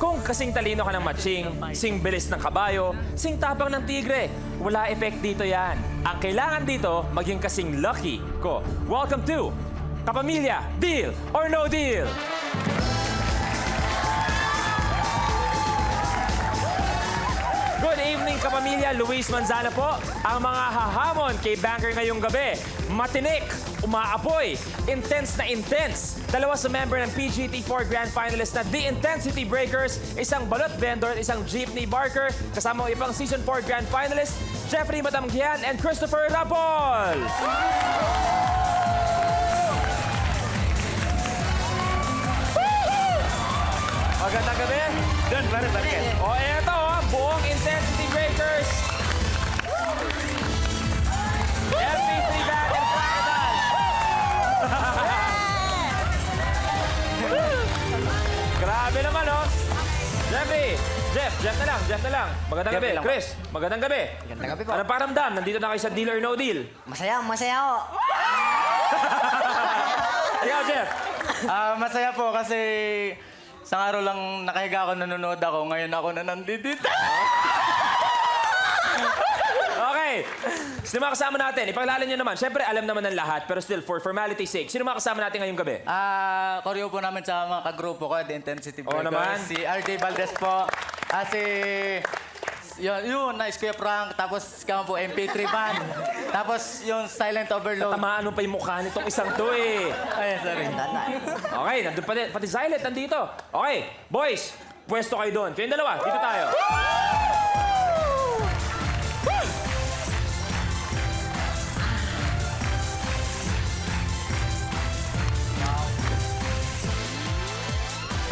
Kung kasing talino ka ng matching, sing bilis ng kabayo, sing tapang ng tigre, wala effect dito yan. Ang kailangan dito, maging kasing lucky ko. Welcome to Kapamilya, Deal or No Deal? Good evening, Kapamilya. Luis Manzana po. Ang mga hahamon kay Banker ngayong gabi. Matinik, umaapoy, intense na intense. Dalawa sa member ng PGT4 Grand Finalist na The Intensity Breakers, isang balot vendor at isang jeepney barker. Kasama ang ibang Season 4 Grand Finalist, Jeffrey Matamgian and Christopher Rapol. Magandang gabi. Doon, pare. O eto, buong Intensity Breakers. MP3 Band and Crocodile. Grabe naman, oh. Jeff na lang. Magandang gabi. Chris, magandang gabi. Magandang gabi po. Anong pakiramdam? Nandito na kayo sa Deal or No Deal. Masaya ho. Ikaw, Jeff. Masaya po kasi isang araw lang nakahiga ako, nanonood ako. Ngayon ako na nandito. Okay. Sino mga kasama natin? Ipaglalan nyo naman. Siyempre, alam naman ng lahat. Pero still, for formality's sake, sino mga kasama natin ngayong gabi? Koreo po namin sa mga kagrupo ko, The Intensity Oo Breakers. naman. Si RJ Valdez po. Si... Yun, nice Kuya Frank. Tapos kamo po, MP3 Band. Tapos yung Silent Overload. Tamaan mo pa yung mukha nitong isang to eh. Ay, sorry. Okay, nandun pati Silent nandito. Okay, boys, pwesto kayo doon. Kayong dalawa, dito tayo.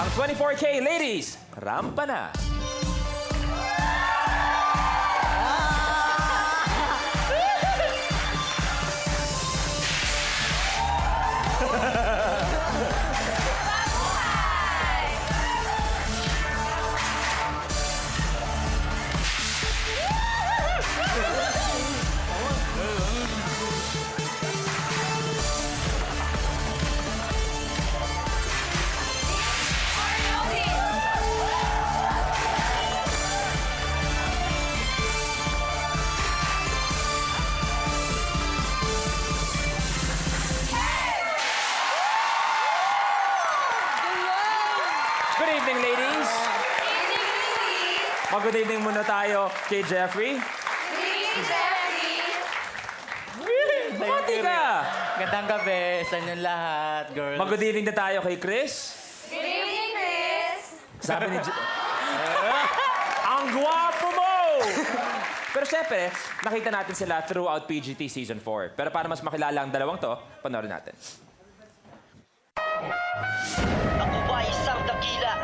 Ang 24K ladies, rampa na. Good evening, ladies. Mag-good evening muna tayo kay Jeffrey. Bumati ka! Gandang gabi sa inyong lahat, girls. Mag-good evening na tayo kay Chris. Good evening, Chris. Sabi ni Ang gwapo mo! Pero syempre, nakita natin sila throughout PGT Season 4. Pero para mas makilala ang dalawang to, panoorin natin. Ako ay isang dakila,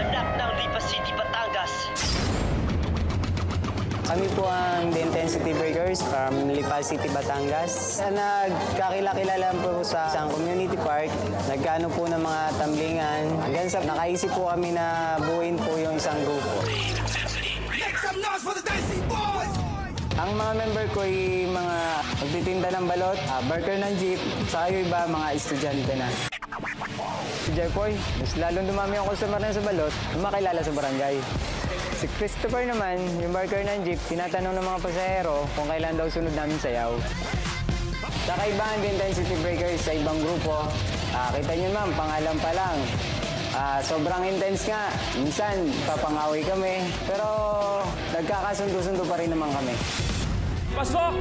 anak ng Lipa City, Batangas. Kami po ang The Intensity Breakers from Lipa City, Batangas. Nagkakilala po sa isang community park. Nagkano po ng mga tamblingan. Hanggang sa nakaisip po kami na buuin po yung isang grupo. Ang mga member ko ay mga magtitinda ng balot, barker ng jeep, saka yung iba mga estudyante na. Si Jeffoy, mas lalong dumami ang customer na sa balot, makilala sa barangay. Si Christopher naman, yung barker ng jeep, tinatanong ng mga pasahero kung kailan daw sunod namin sayaw. Sa kaibahan ng Intensity Breakers sa ibang grupo, kita nyo ma'am, pangalan pa lang. Sobrang intense nga. Minsan, papangaway kami. Pero nagkakasundo-sundo pa rin naman kami. Pasok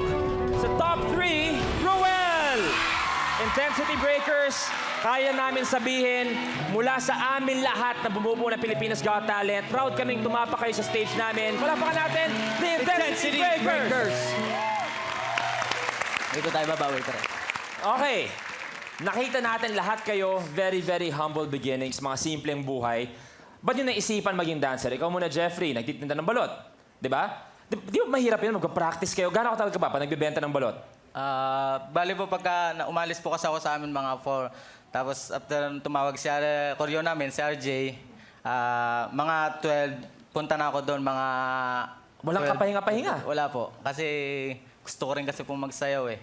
sa top 3, Ruel! Intensity Breakers, kaya namin sabihin, mula sa amin lahat na bumubuo ng Pilipinas Got Talent, proud kaming tumapa kayo sa stage namin. Palapakan natin, The Intensity Breakers! Dito tayo babawi, pare. Okay. Nakita natin lahat kayo, very, very humble beginnings, mga simpleng buhay. Ba't yun naisipan maging dancer? Ikaw muna, Jeffrey, nagtitinda ng balot. Di ba? Di ba mahirap yun? Mag-practice kayo. Gano'n ka talaga ba pag nagbibenta ng balot? Bali po pagka umalis po kasi ako sa amin mga 4. Tapos after tumawag si koreo namin, si RJ, mga 12, punta na ako doon mga... Walang 12. kapahinga-pahinga. Wala po. Kasi gusto ko rin kasi pong magsayaw eh.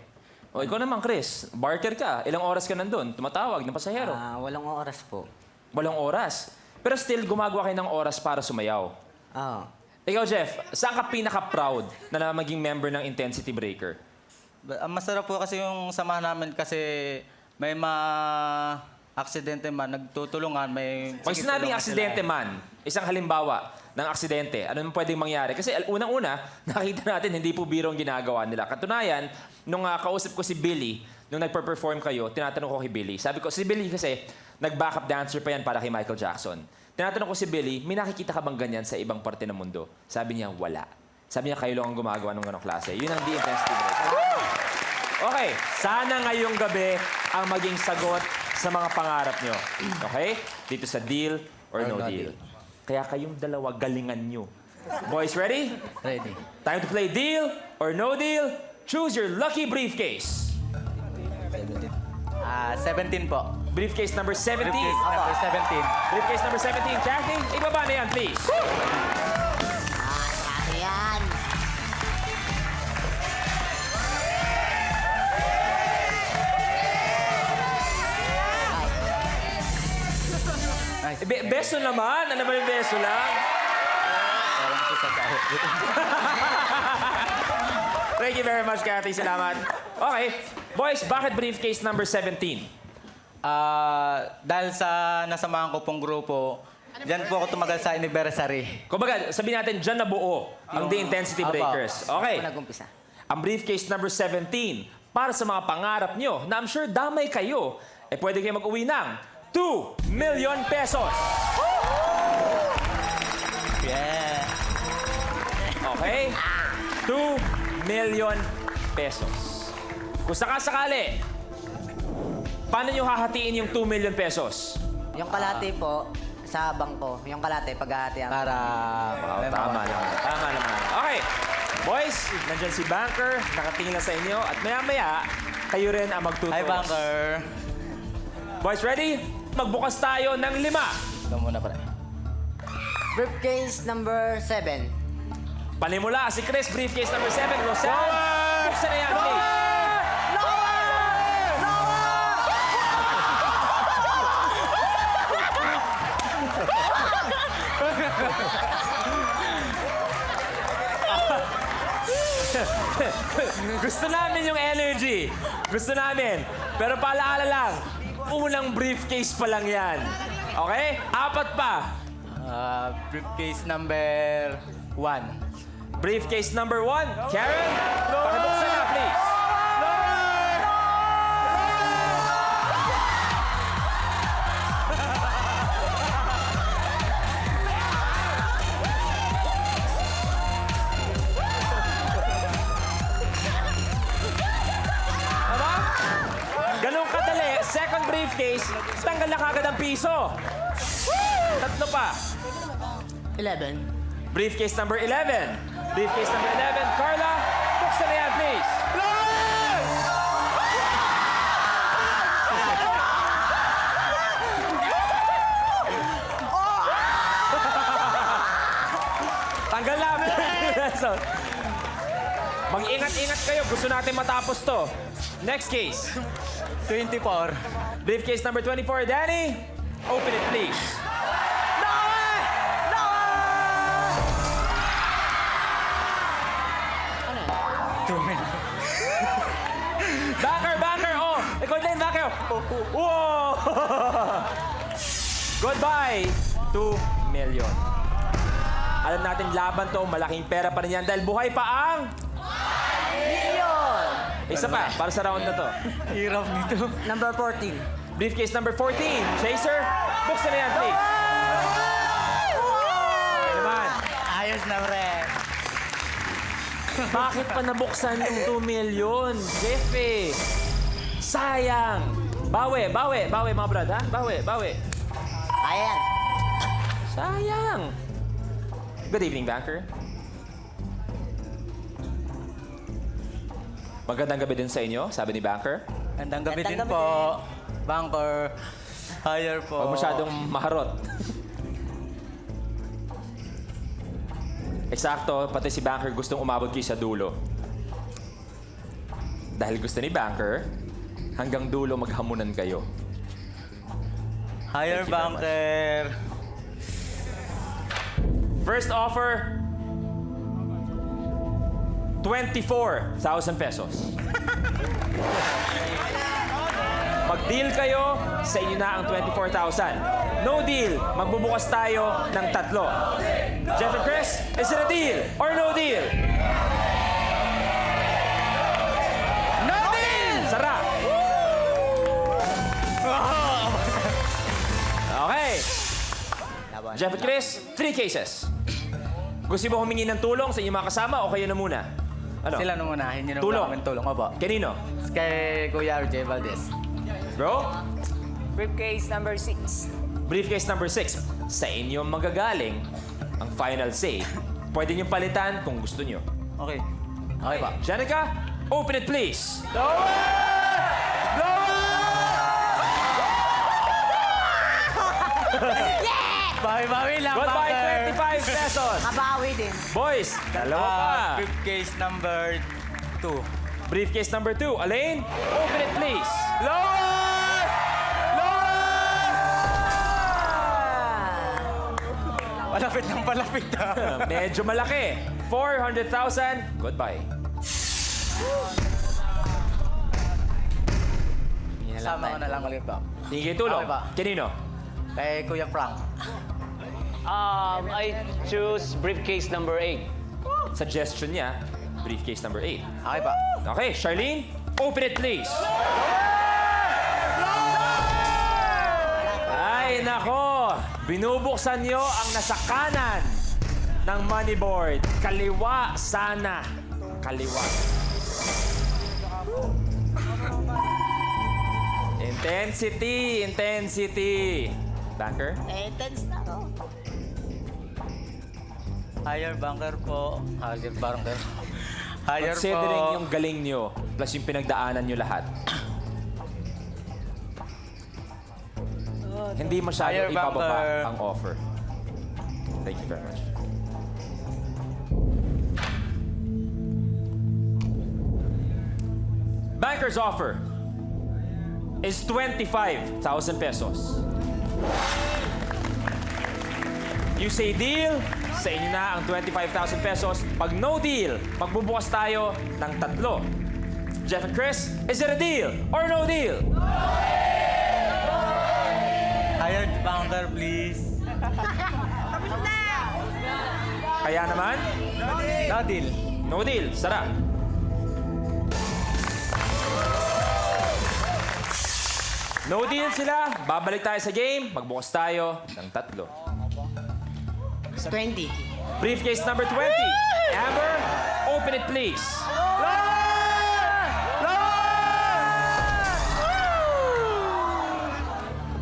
O ikaw naman, Chris. Barker ka. Ilang oras ka nandun? Tumatawag ng pasahero. Walang oras po. Walang oras. Pero still, gumagawa kayo ng oras para sumayaw. Oo. Ikaw, Jeff, saan ka pinaka-proud na maging member ng Intensity Breaker? Ang masarap po kasi yung samahan namin kasi may aksidente man, nagtutulungan, may... Pag sige, sinabing tulungan aksidente sila. man, isang halimbawa ng aksidente, ano naman pwedeng mangyari? Kasi unang-una, nakita natin hindi po biro ang ginagawa nila. Katunayan, nung kausap ko si Billy, nung nagper-perform kayo, tinatanong ko kay Billy. Sabi ko, si Billy kasi, nag-backup dancer pa yan para kay Michael Jackson. Tinatanong ko si Billy, may nakikita ka bang ganyan sa ibang parte ng mundo? Sabi niya, wala. Sabi niya, kayo lang ang gumagawa ng ganong klase. Yun ang The Intensity Breaker. Okay, sana ngayong gabi ang maging sagot sa mga pangarap nyo. Okay? Dito sa deal or no deal. Kaya kayong dalawa, galingan nyo. Boys, ready? Ready. Time to play deal or no deal. Choose your lucky briefcase. 17 po. Briefcase number 17. Briefcase number 17. Briefcase number 17. Kathy, ibaba na yan, please. Yan. Beso naman. Ano ba yung beso lang? Parang po sa tao. Thank you very much, Kathy. Salamat. Okay. Boys, bakit briefcase number 17? Dahil sa nasamahan ko pong grupo, diyan po ako tumagal sa anniversary. Kumbaga, sabihin natin, dyan nabuo ang The Intensity Apa. Breakers. Okay. Ako nag-umpisa. Ang briefcase number 17, para sa mga pangarap nyo, na I'm sure damay kayo, pwede kayo mag-uwi ng 2 million pesos. Yeah. Okay? 2 million pesos. Kung sakasakali, paano nyo hahatiin yung 2 million pesos? Yung kalate po, sa bangko. Yung kalate, paghahati ang... Para... Tama naman. Tama naman. Okay. Boys, nandyan si Banker, nakatingin na sa inyo, at maya-maya, kayo rin ang magtuturo. Hi, Banker. Boys, ready? Magbukas tayo ng 5. Ito muna pala. Briefcase number 7. Panimula, si Chris, briefcase number 7. Roseanne, buksan na yan, please. Gusto namin yung energy. Gusto namin. Pero paalaala lang, unang briefcase pa lang yan. Okay? 4 pa. Briefcase number 1. Briefcase number 1. Karen, pakibuksan na, please. Tama? Ganun kadali. Second briefcase, tanggal na kagad ang piso. 3 pa. 11. Briefcase number 11. Briefcase number 11. Carla, buksan na yan, please. Tanggal na. So, mag-ingat-ingat kayo. Gusto natin matapos to. Next case. 24. Briefcase number 24. Danny, open it, please. Backer! Oh! Ikaw din, backer! Wow! Goodbye! 2 million. Alam natin, laban to. Malaking pera pa rin yan dahil buhay pa ang... Million! Isa pa, para sa round na to. Hirap nito. Number 14. Briefcase number 14. Chaser, buksan na yan, please. Okay naman. Ayos na, pre. Bakit pa nabuksan yung 2 million? Jefe! Sayang! Bawi, mga brad, ha? Bawi. Ayan. Sayang! Good evening, Banker. Magandang gabi din sa inyo, sabi ni Banker. Gandang gabi din Gandang gabi po. Banker. Higher po. Huwag masyadong maharot. Eksakto, pati si Banker gustong umabot kayo sa dulo. Dahil gusto ni Banker, hanggang dulo maghamunan kayo. Higher, Thank you very much. Banker. First offer, 24,000 pesos. Mag-deal kayo, sa inyo na ang 24,000. No deal, magbubukas tayo ng 3. Jeff and Chris, is it a deal or no deal? No deal! Sara! Okay. Jeff and Chris, 3 cases. Gusto mo humingi ng tulong sa inyong mga kasama o kayo na muna? Ano? Sila na muna, hindi na Tulong. muna kami tulong. Opo. Kanino? Kay Kuya RJ Valdez. Bro? Briefcase number 6. Briefcase number 6. Sa inyo magagaling ang final say. Pwede nyo palitan kung gusto nyo. Okay. Okay pa. Jenica, open it please. Bawi-bawi lang, Goodbye, Bunker. 25 pesos. Kabawi din. Boys, dalawa pa. Briefcase number 2. Briefcase number 2. Elaine, open it please. Palapit ng palapit Medyo malaki. 400,000. Goodbye. Sama ko na lang ulit pa. Tingin tulong. Okay ba? Kanino? Kay Kuya Frank. I choose briefcase number 8. Suggestion niya, briefcase number 8. Okay pa. Okay, Charlene, open it please. Ay, nako. Binubuksan nyo ang nasa kanan ng money board. Kaliwa sana. Kaliwa. Intensity, intensity. Banker? Tense na ako. Higher bunker po. Higher bunker. Higher Considering po. yung galing nyo, plus yung pinagdaanan nyo lahat. Hindi masyado Higher ibababa bunker. ang offer. Thank you very much. Banker's offer is 25,000 pesos. You say deal, sa inyo na ang 25,000 pesos. Pag no deal, magbubukas tayo ng 3. Jeff and Chris, is it a deal or no deal? Higher bunker, please. Kaya naman, No deal. no deal. Sara. No deal sila. Babalik tayo sa game. Magbukas tayo ng 3. 20. Briefcase number 20. Amber, open it please.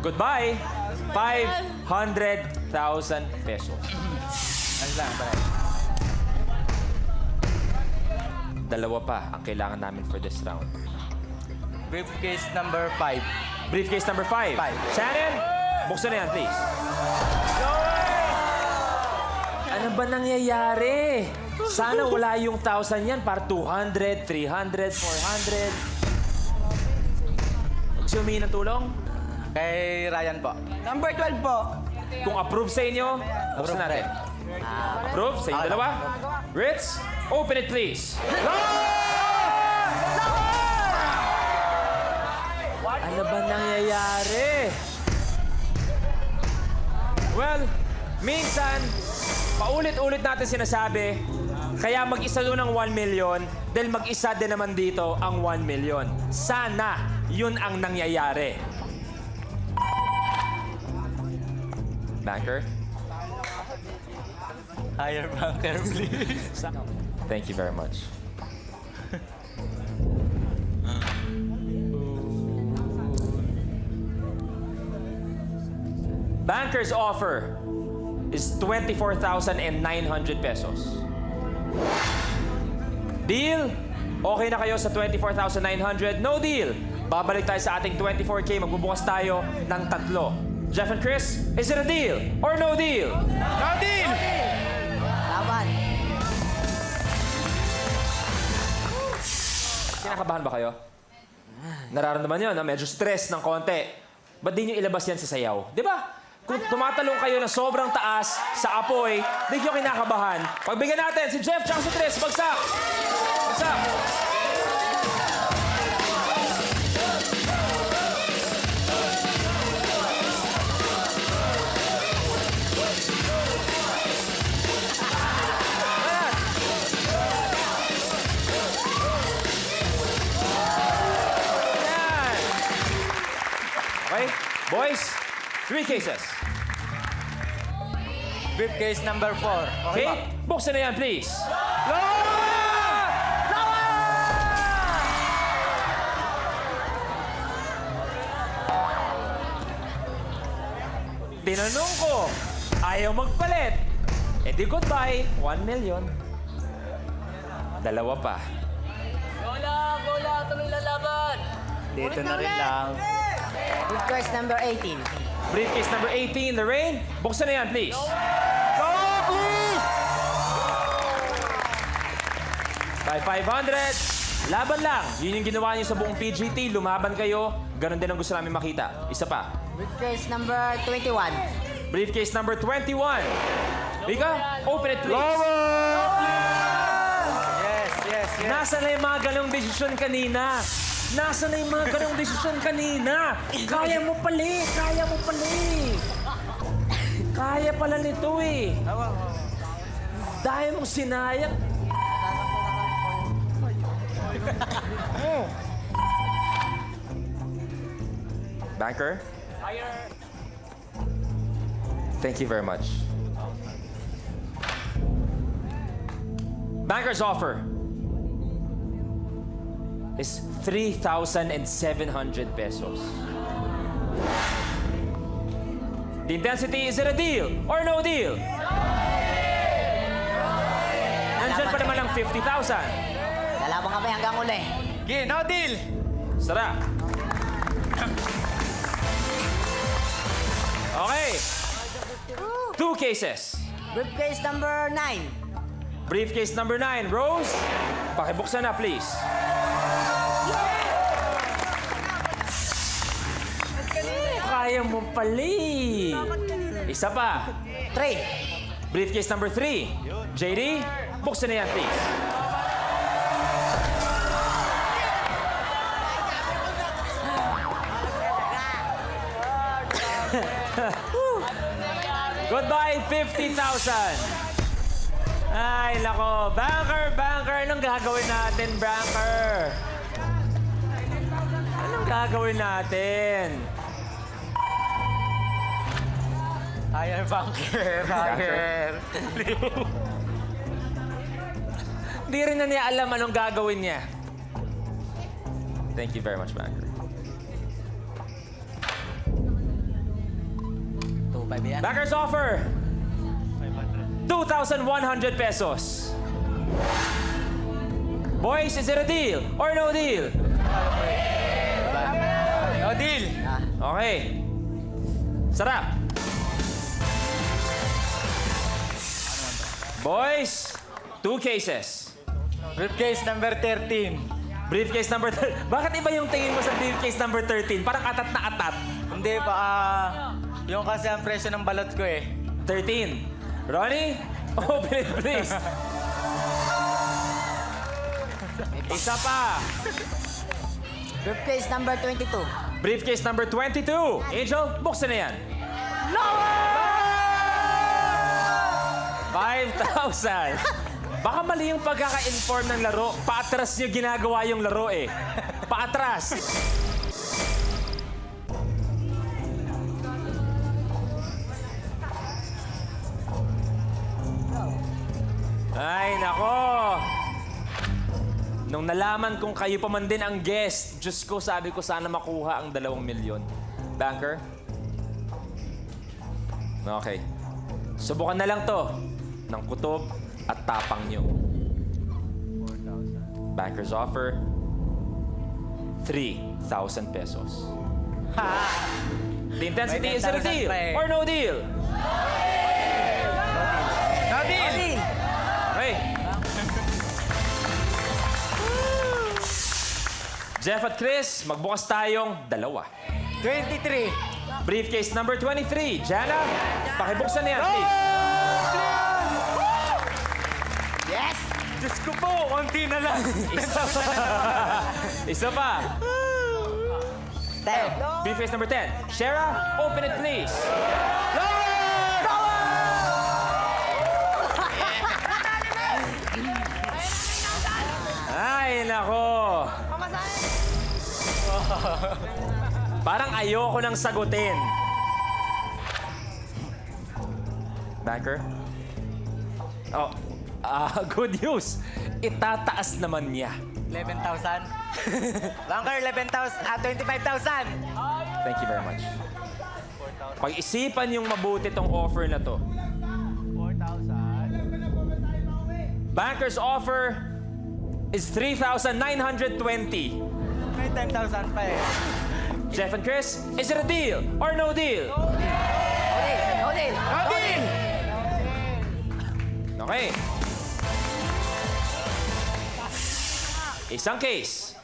Goodbye. 500,000 pesos. Ano lang, pare. Dalawa pa ang kailangan namin for this round. Briefcase number 5. Briefcase number 5. Five. Shannon, buksan na yan, please. Ano ba nangyayari? Sana wala yung 1,000 yan para 200, 300, 400. Gusto humingi ng tulong? Kay Ryan po. Number 12 po. Kung approve sa inyo, buksan natin. Approve sa inyo dalawa? Ritz, open it please. Ano ba nangyayari? Well, minsan, paulit-ulit natin sinasabi, kaya mag-isa doon ang 1 million, dahil mag-isa din naman dito ang 1 million. Sana yun ang nangyayari. Banker? Higher bunker, please. Thank you very much. Banker's offer is 24,900 pesos. Deal? Okay na kayo sa 24,900? No deal. Babalik tayo sa ating 24K. Magbubukas tayo ng 3. Jeff and Chris, is it a deal or no deal? No deal! Laban. Kinakabahan ba kayo? Nararamdaman nyo na medyo stress ng konti. Ba't di nyo ilabas yan sa sayaw? Di ba? kung tumatalong kayo na sobrang taas sa apoy, di nyo kinakabahan. Pagbigyan natin si Jeff tsaka si Tris. Bagsak! Bagsak! Ayan. Ayan. Okay, boys, 3 cases. Briefcase number 4. Okay, buksan na yan, please. Tinanong ko, ayaw magpalit. E di goodbye, 1 million. Dalawa pa. Dito na rin lang. Briefcase number 18. Briefcase number 18, Lorraine. Buksan na yan, please. By 500, laban lang. Yun yung ginawa niyo sa buong PGT. Lumaban kayo. Ganon din ang gusto namin makita. Isa pa. Briefcase number 21. Briefcase number 21. Rika, open it, please. Yes, yes, yes. Nasaan na yung mga ganong desisyon kanina? Nasaan na yung mga ganong desisyon kanina? Kaya mo pala, kaya mo pala. Kaya pala nito eh. Dahil mong sinayang. Banker? Thank you very much. Banker's offer is 3,700 pesos. The intensity, is it a deal or no deal? Nandyan pa naman ang 50,000. Lalaban kami hanggang uli. Okay, no deal. Sarap. Okay. 2 cases. Briefcase number 9. Briefcase number 9. Rose, pakibuksan na, please. Kaya mo pali. Isa pa. 3. Briefcase number 3. JD, buksan na yan, please. Goodbye, 50,000. Ay, nako. Banker, anong gagawin natin, Banker? Anong gagawin natin? Higher bunker, bunker. Di rin na niya alam anong gagawin niya. Thank you very much, Banker. 2,500 yan. Banker's offer. 2,100 pesos. Boys, is it a deal or no deal? No deal. Okay. Sarap. Boys, 2 cases. Briefcase number 13. Briefcase number 13. Bakit iba yung tingin mo sa briefcase number 13? Parang atat na atat. Hindi pa, yung kasi ang presyo ng balot ko eh. 13. Ronnie, open it, please. Isa pa. Briefcase number 22. Briefcase number 22. Angel, buksan na yan. 5,000. Baka mali yung pagkaka-inform ng laro. Paatras niyo ginagawa yung laro eh. Paatras. Ay, nako. Nung nalaman kong kayo pa man din ang guest, Diyos ko, sabi ko sana makuha ang 2 milyon. Banker? Okay. Subukan na lang to ng kutob at tapang nyo. Banker's offer, 3,000 pesos. The intensity, is it a deal or no deal? No deal. Okay. Jeff at Chris, magbukas tayong 2. 23. Briefcase number 23. Jana, pakibuksan na yan, please. Yes! Diyos ko po, konti na lang. Isa pa. 10. Briefcase number 10. Shara, open it, please. Ay, nako. Parang ayoko nang sagutin. Banker? Oh, good news. Itataas naman niya. 11,000. Banker, 25,000. Thank you very much. Pag-isipan yung mabuti tong offer na to. 4,000. Banker's offer is 3,920. May 10,000 pa eh. Jeff and Chris, is it a deal or no deal? No deal. No deal! Okay. Isang case.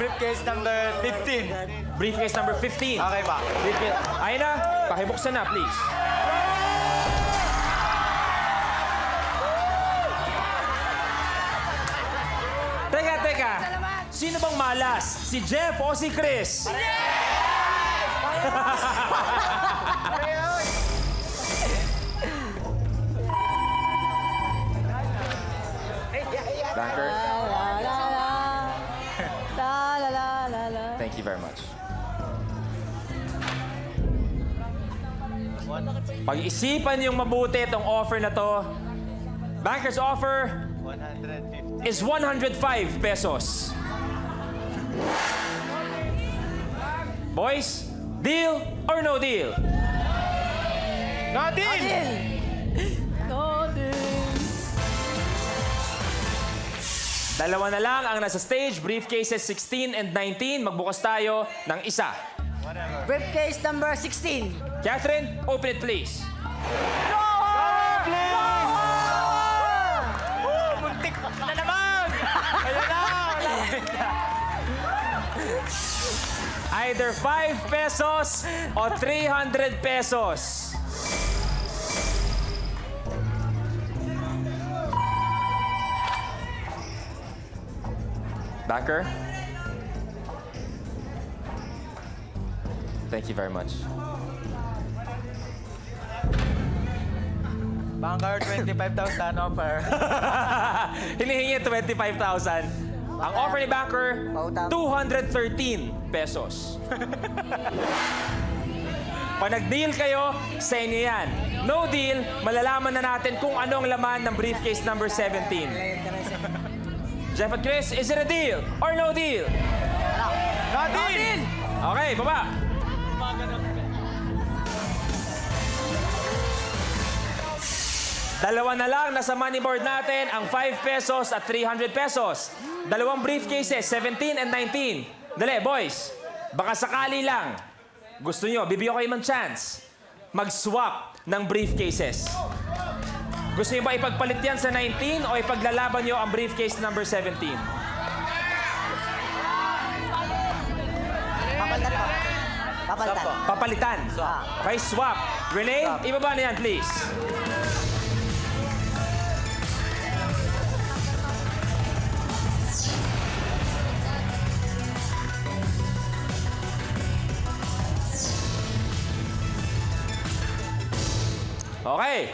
Briefcase number 15. Briefcase number 15. Okay ba? Briefcase. Ayun na, pakibuksan na, please. Teka. Sino bang malas? Si Jeff o si Chris? Banker, thank you very much. Pag-isipan yung mabuti itong offer na to. Banker's offer 150. is 105 pesos. Boys, deal or no deal? No deal! Dalawa na lang ang nasa stage, briefcases 16 and 19. Magbukas tayo ng isa. Briefcase number 16. Catherine, open it please. Muntik na naman! Ayun na! Either 5 pesos o 300 pesos. Banker? Thank you very much. Banker, 25,000 offer. Hinihingi 25,000. Ang offer ni Banker, 213 pesos. Pag nag-deal kayo, sa inyo yan. No deal, malalaman na natin kung anong laman ng briefcase number 17. Jeff at Chris, is it a deal or no deal? No deal! Okay, baba. Dalawa na lang nasa money board natin, ang 5 pesos at 300 pesos. Dalawang briefcases, 17 and 19. Dali, boys. Baka sakali lang. Gusto nyo, bibigyan ko kayo ng chance. Mag-swap ng briefcases. Gusto nyo ba ipagpalit yan sa 19 o ipaglalaban nyo ang briefcase number 17? Papalitan po. Papalitan. Papalitan. Okay, swap. Renee, ibaba na yan, please. Okay.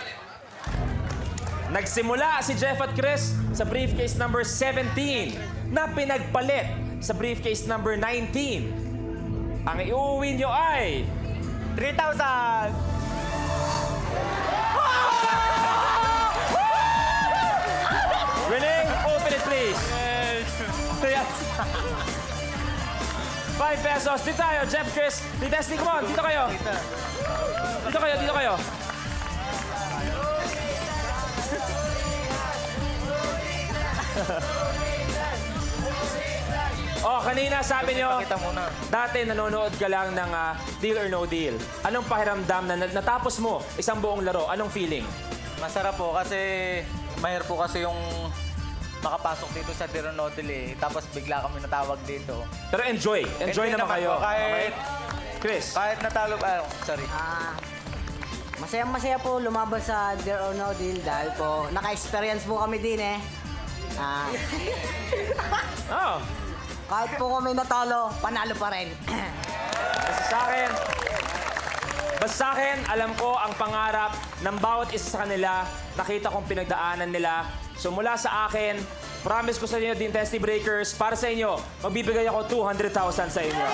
Nagsimula si Jeff at Chris sa briefcase number 17 na pinagpalit sa briefcase number 19. Ang iuwi nyo ay 3,000! Renee, open it please. 5 pesos. Dito tayo, Jeff, Chris. Testing, come on. Dito kayo. Dito kayo. Oh, kanina sabi nyo, Pakita muna. dati nanonood ka lang ng Deal or No Deal. Anong pakiramdam na natapos mo isang buong laro? Anong feeling? Masarap po kasi mahirap po kasi yung makapasok dito sa Dironodil eh. Tapos bigla kami natawag dito. Pero enjoy. Enjoy naman kayo. Po, kahit Chris. Kahit natalo pa, sorry. Masayang-masaya po lumaban sa Deal or No Deal dahil po naka-experience po kami din eh. Oh, Kahit po kami natalo, panalo pa rin. basta sa akin, alam ko ang pangarap ng bawat isa sa kanila. Nakita kong pinagdaanan nila. So mula sa akin, promise ko sa inyo, Team Testy Breakers, para sa inyo, magbibigay ako 200,000 sa inyo.